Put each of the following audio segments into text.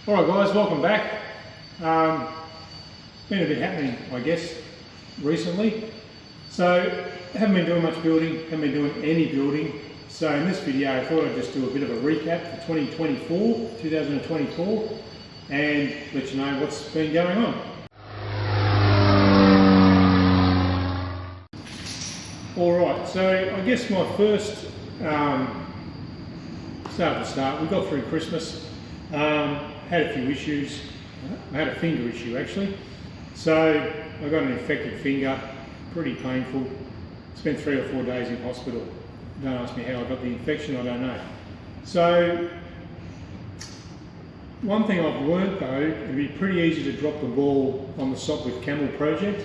Alright guys, welcome back. Been a bit happening, I guess, recently. So, haven't been doing much building, haven't been doing any building. So in this video I thought I'd just do a bit of a recap for 2024, and let you know what's been going on. Alright, so I guess my first, start, we got through Christmas. Had a few issues. I had a finger issue actually. So I got an infected finger, pretty painful. Spent 3 or 4 days in hospital. Don't ask me how I got the infection, I don't know. So one thing I've learnt though, it'd be pretty easy to drop the ball on the Sopwith Camel project.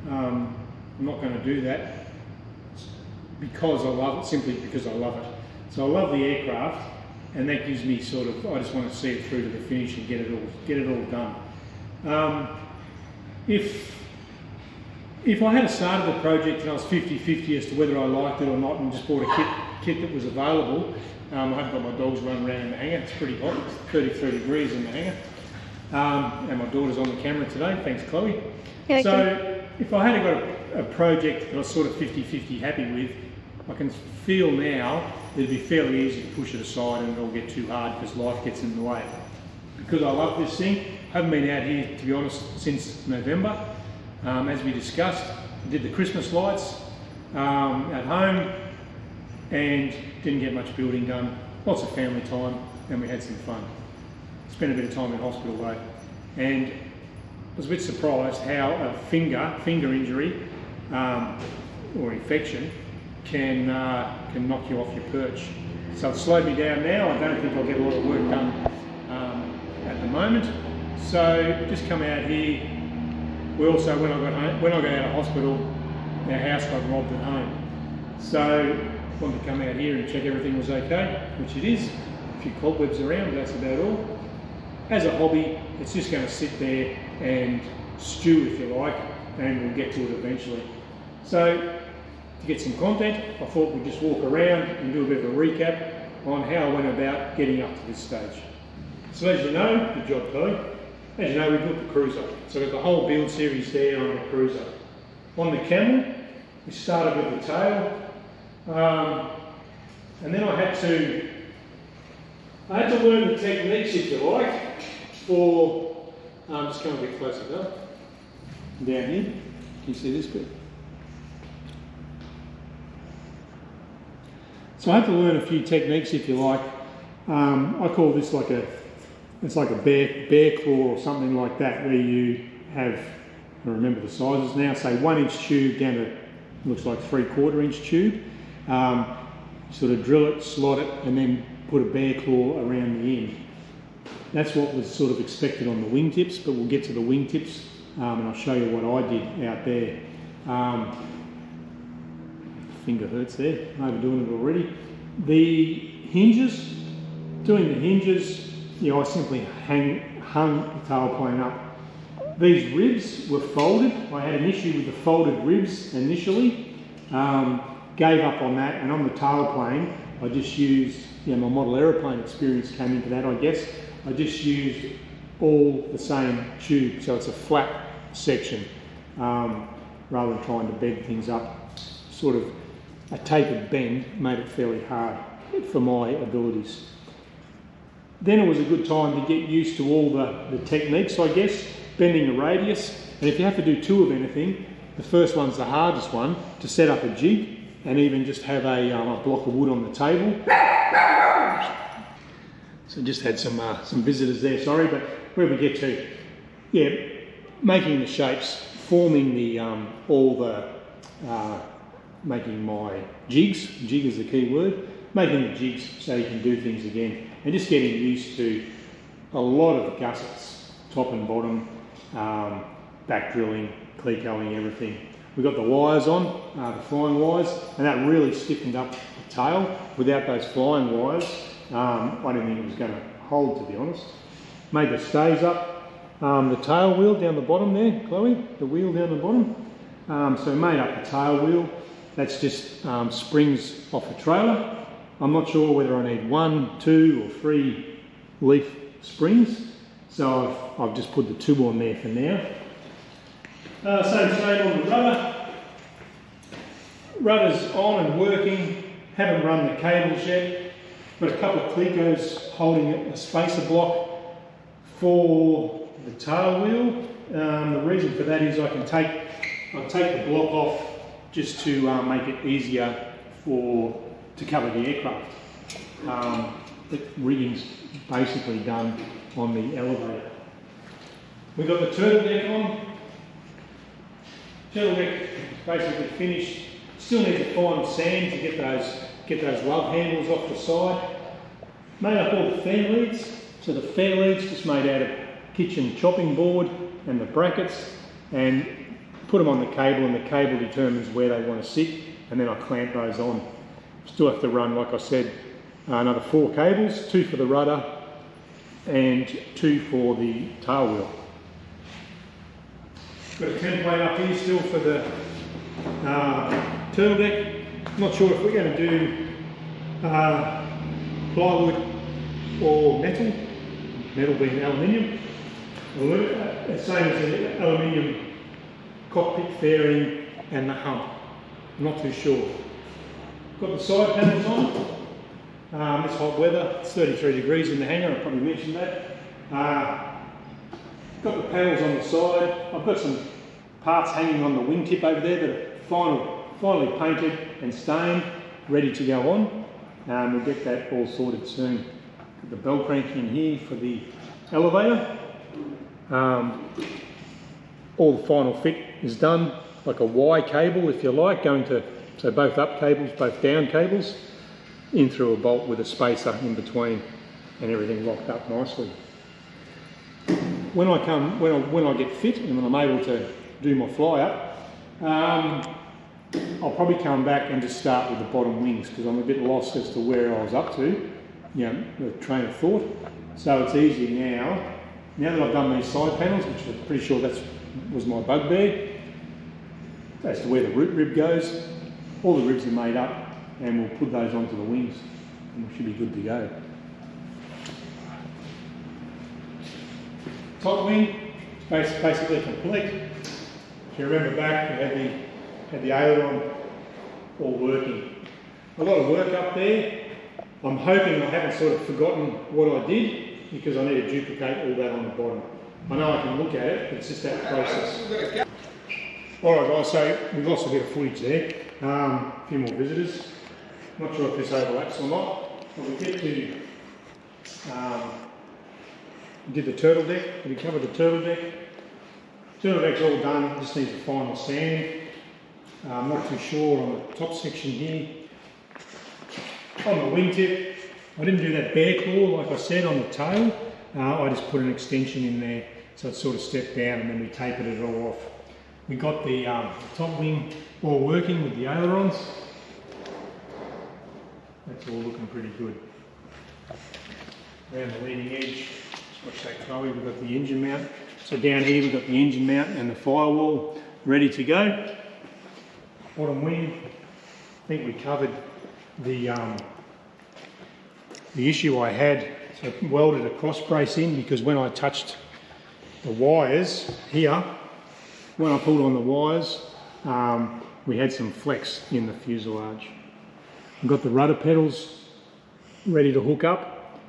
I'm not going to do that because I love it, simply because I love it. So I love the aircraft, and that gives me sort of, I just want to see it through to the finish and get it all done. If I had started the project and I was 50-50 as to whether I liked it or not, and just bought a kit that was available, I haven't got my dogs running around in the hangar. It's pretty hot, it's 33 degrees in the hangar. And my daughter's on the camera today, thanks Chloe. Yeah, so if I had got a project that I was sort of 50-50 happy with, I can feel now it'd be fairly easy to push it aside and it'll get too hard because life gets in the way. Because I love this thing, haven't been out here to be honest since November. As we discussed, I did the Christmas lights at home and didn't get much building done. Lots of family time and we had some fun. Spent a bit of time in hospital though, and I was a bit surprised how a finger injury or infection can knock you off your perch. So it's slowed me down now. I don't think I'll get a lot of work done at the moment. So just come out here. We also, when I got out of hospital, our house got robbed at home. So wanted to come out here and check everything was okay, which it is. A few cobwebs around, but that's about all. As a hobby, it's just going to sit there and stew, if you like, and we'll get to it eventually. So to get some content, I thought we'd just walk around and do a bit of a recap on how I went about getting up to this stage. So as you know, good job Chloe, as you know we built the cruiser. So we've got the whole build series there on the cruiser. On the Camel, we started with the tail, and then I had to learn the techniques, if you like, for, just come a bit closer though, down here, can you see this bit? So I had to learn a few techniques, if you like. I call this it's like a bear claw or something like that, where you have, I remember the sizes now, say 1 inch tube down to, looks like 3/4 inch tube. Sort of drill it, slot it, and then put a bear claw around the end. That's what was sort of expected on the wingtips, but we'll get to the wingtips and I'll show you what I did out there. Finger hurts there, I'm overdoing it already. The hinges, doing the hinges, I simply hung the tail plane up. These ribs were folded. I had an issue with the folded ribs initially, gave up on that, and on the tail plane I just used, my model aeroplane experience came into that I guess. I just used all the same tube, so it's a flat section, rather than trying to bend things up. Sort of a tapered bend made it fairly hard for my abilities. Then it was a good time to get used to all the techniques, I guess, bending the radius. And if you have to do 2 of anything, the first one's the hardest one, to set up a jig and even just have a block of wood on the table. So just had some visitors there, sorry, but where we get to, making the shapes, forming the making my jigs, jig is the key word, making the jigs so you can do things again, and just getting used to a lot of gussets, top and bottom, back drilling, clecoing, everything. We got the wires on, the flying wires, and that really stiffened up the tail. Without those flying wires, I didn't think it was going to hold, to be honest. Made the stays up, the tail wheel down the bottom there, Chloe, the wheel down the bottom. So made up the tail wheel. That's just springs off a trailer. I'm not sure whether I need 1, 2 or 3 leaf springs. So I've just put the 2 on there for now. Same on the rudder. Rudder's on and working. Haven't run the cables yet. Got a couple of clecos holding a spacer block for the tail wheel. The reason for that is I'll take the block off just to make it easier to cover the aircraft. The rigging's basically done on the elevator. We've got the turtle deck on. Turtle deck is basically finished. Still needs a final sand to get those love handles off the side. Made up all the fan leads. So the fan leads just made out of kitchen chopping board and the brackets, and put them on the cable, and the cable determines where they want to sit, and then I clamp those on. Still have to run, like I said, another 4 cables, 2 for the rudder and 2 for the tail wheel. Got a template up here still for the turtle deck. Not sure if we're going to do plywood or metal being aluminium. Same as the aluminium cockpit fairing and the hump. I'm not too sure. Got the side panels on. It's hot weather, it's 33 degrees in the hangar, I probably mentioned that. Got the panels on the side. I've got some parts hanging on the wingtip over there that are finally painted and stained, ready to go on. We'll get that all sorted soon. Got the bell crank in here for the elevator. All the final fit is done, like a Y cable if you like, so both up cables, both down cables, in through a bolt with a spacer in between, and everything locked up nicely. When I get fit and when I'm able to do my fly up, I'll probably come back and just start with the bottom wings, because I'm a bit lost as to where I was up to, the train of thought. So it's easy now that I've done these side panels, which I'm pretty sure that was my bugbear, as to where the root rib goes. All the ribs are made up, and we'll put those onto the wings, and we should be good to go. Top wing, basically complete. If you remember back, we had the aileron all working. A lot of work up there. I'm hoping I haven't sort of forgotten what I did, because I need to duplicate all that on the bottom. I know I can look at it, but it's just that process. Alright guys, so we've lost a bit of footage there. A few more visitors. Not sure if this overlaps or not. But we get to we did the turtle deck. We covered the turtle deck. Turtle deck's all done, it just needs a final sand. I'm not too sure on the top section here. On the wingtip, I didn't do that bear claw like I said on the tail. I just put an extension in there so it sort of stepped down, and then we tapered it all off. We got the top wing all working with the ailerons. That's all looking pretty good. Around the leading edge, watch that Chloe, we've got the engine mount. So down here we've got the engine mount and the firewall ready to go. Bottom wing, I think we covered the issue I had. So I welded a cross brace in, because when I touched the wires here, when I pulled on the wires, we had some flex in the fuselage. I've got the rudder pedals ready to hook up.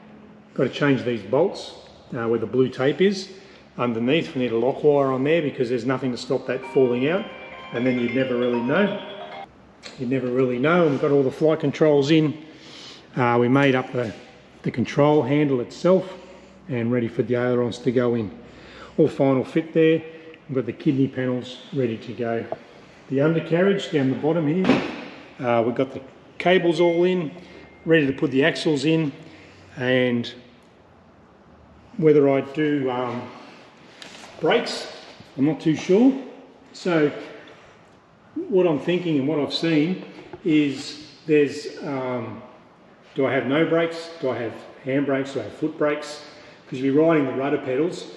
Got to change these bolts where the blue tape is. Underneath we need a lock wire on there, because there's nothing to stop that falling out, and then you'd never really know. You'd never really know. And we've got all the flight controls in. We made up the control handle itself and ready for the ailerons to go in. All final fit there. We've got the kidney panels ready to go. The undercarriage down the bottom here. We've got the cables all in, ready to put the axles in, and whether I do brakes, I'm not too sure. So what I'm thinking and what I've seen is there's, do I have no brakes? Do I have hand brakes? Do I have foot brakes? Because you'll be riding the rudder pedals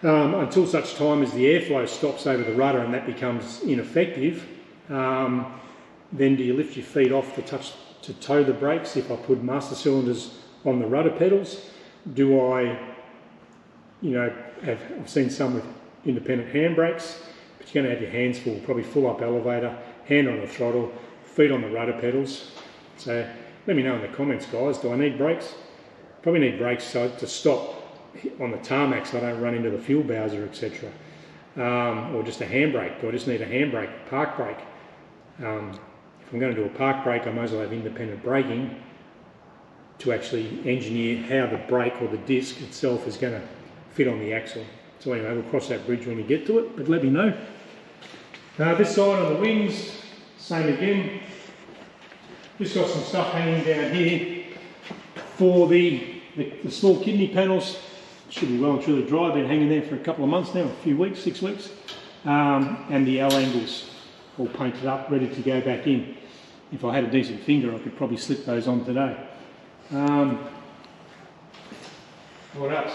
until such time as the airflow stops over the rudder and that becomes ineffective. Then do you lift your feet off to toe the brakes if I put master cylinders on the rudder pedals? Do I you know, I've seen some with independent handbrakes, but you're going to have your hands full, probably full up elevator, hand on the throttle, feet on the rudder pedals. So let me know in the comments, guys, do I need brakes? Probably need brakes so to stop on the tarmac so I don't run into the fuel bowser, etc. Or just a handbrake. Do I just need a handbrake, park brake? If I'm going to do a park brake, I might as well have independent braking to actually engineer how the brake or the disc itself is going to fit on the axle. So anyway, we'll cross that bridge when we get to it, but let me know. This side on the wings, same again. Just got some stuff hanging down here for the small kidney panels. Should be well and truly dry, been hanging there for a couple of months now, a few weeks, 6 weeks. And the L angles all painted up, ready to go back in. If I had a decent finger, I could probably slip those on today. What else?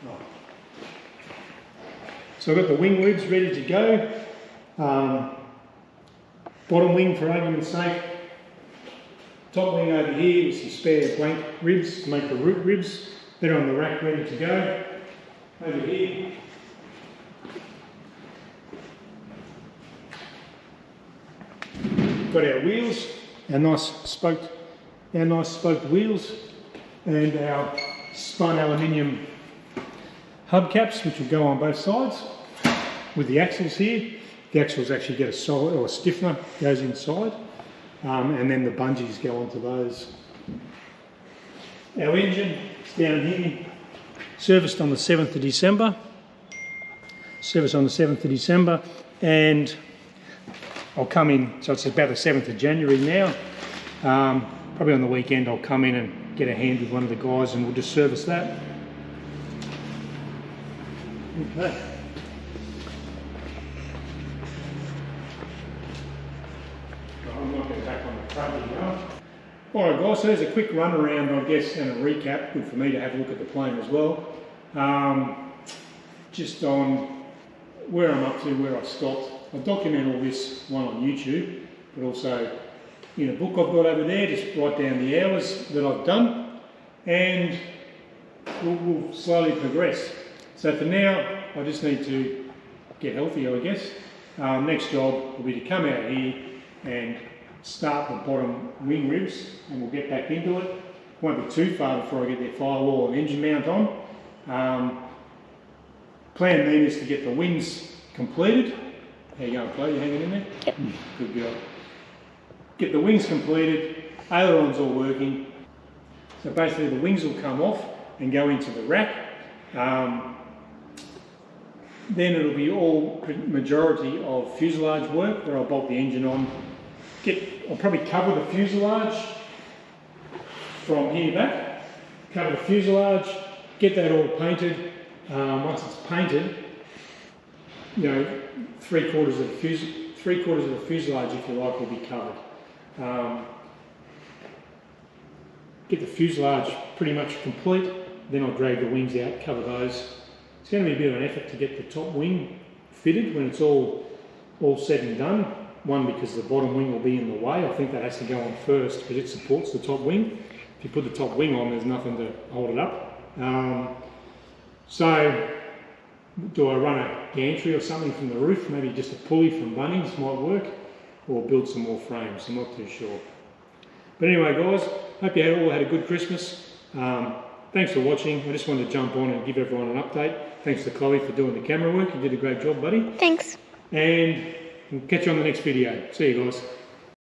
Oh. So I've got the wing lids ready to go. Bottom wing for argument's sake. Top wing over here with some spare blank ribs to make the root ribs. They're on the rack ready to go. Over here. Got our wheels, our nice spoked wheels, and our spun aluminium hubcaps, which will go on both sides with the axles here. The axles actually get a solid or a stiffener goes inside, and then the bungees go onto those. Our engine is down here, serviced on the 7th of December. Service on the 7th of December, and I'll come in, so it's about the 7th of January now. Probably on the weekend I'll come in and get a hand with one of the guys and we'll just service that. Okay. I'm not going back on the front here. Alright guys, so there's a quick run around I guess and a recap, good for me to have a look at the plane as well. Just on where I'm up to, where I've stopped. I document all this, one on YouTube, but also in a book I've got over there, just write down the hours that I've done, and we'll slowly progress. So for now, I just need to get healthier, I guess. Next job will be to come out here and start the bottom wing ribs, and we'll get back into it. Won't be too far before I get their firewall and engine mount on. Plan then is to get the wings completed. How you going, Chloe? You hanging in there? Yep. Good girl. Get the wings completed, ailerons all working. So basically the wings will come off and go into the rack. Then it'll be all majority of fuselage work where I'll bolt the engine on. I'll probably cover the fuselage from here back. Cover the fuselage, get that all painted. Once it's painted, you know, three quarters of the fuselage, if you like, will be covered. Get the fuselage pretty much complete, then I'll drag the wings out, cover those. It's going to be a bit of an effort to get the top wing fitted when it's all said and done. One, because the bottom wing will be in the way. I think that has to go on first because it supports the top wing. If you put the top wing on, there's nothing to hold it up. So, do I run a gantry or something from the roof? Maybe just a pulley from Bunnings might work, or build some more frames. I'm not too sure. But anyway, guys, hope you all had a good Christmas. Thanks for watching. I just wanted to jump on and give everyone an update. Thanks to Chloe for doing the camera work. You did a great job, buddy. Thanks. And we'll catch you on the next video. See you guys.